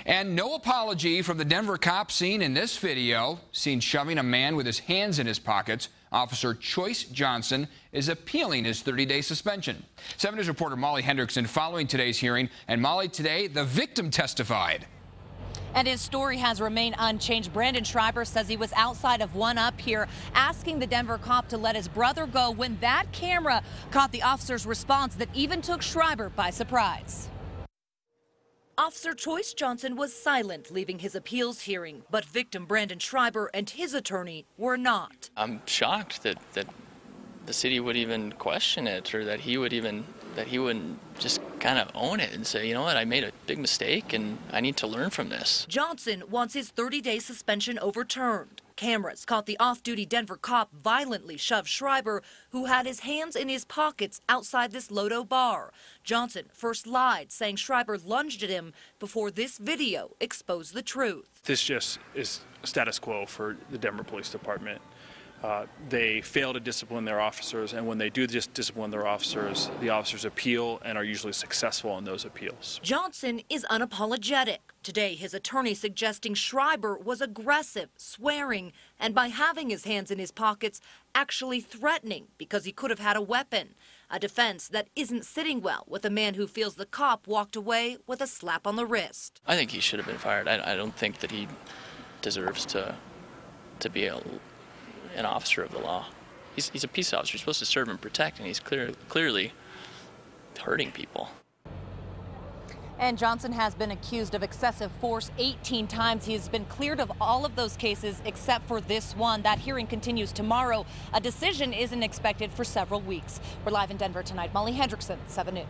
And no apology from the Denver cop seen in this video, seen shoving a man with his hands in his pockets. Officer Choice Johnson is appealing his 30-day suspension. 7 News reporter Molly Hendrickson following today's hearing. And Molly, today the victim testified. And his story has remained unchanged. Brandon Schreiber says he was outside of One Up here asking the Denver cop to let his brother go when that camera caught the officer's response that even took Schreiber by surprise. Officer Choice Johnson was silent leaving his appeals hearing, but victim Brandon Schreiber and his attorney were not. I'm shocked that the city would even question it, or that he wouldn't just kind of own it and say, you know what, I made a big mistake and I need to learn from this. Johnson wants his 30-day suspension overturned. Cameras caught the off-duty Denver cop violently shove Schreiber, who had his hands in his pockets outside this Lodo bar. Johnson first lied, saying Schreiber lunged at him before this video exposed the truth. This just is status quo for the Denver Police Department. They fail to discipline their officers, and when they do just discipline their officers, the officers appeal and are usually successful in those appeals. Johnson is unapologetic. Today, his attorney suggesting Schreiber was aggressive, swearing, and by having his hands in his pockets, actually threatening because he could have had a weapon. A defense that isn't sitting well with a man who feels the cop walked away with a slap on the wrist. I think he should have been fired. I don't think that he deserves to be an officer of the law. He's a peace officer. He's supposed to serve and protect, and he's clearly hurting people. And Johnson has been accused of excessive force 18 times. He has been cleared of all of those cases except for this one. That hearing continues tomorrow. A decision isn't expected for several weeks. We're live in Denver tonight. Molly Hendrickson, 7 News.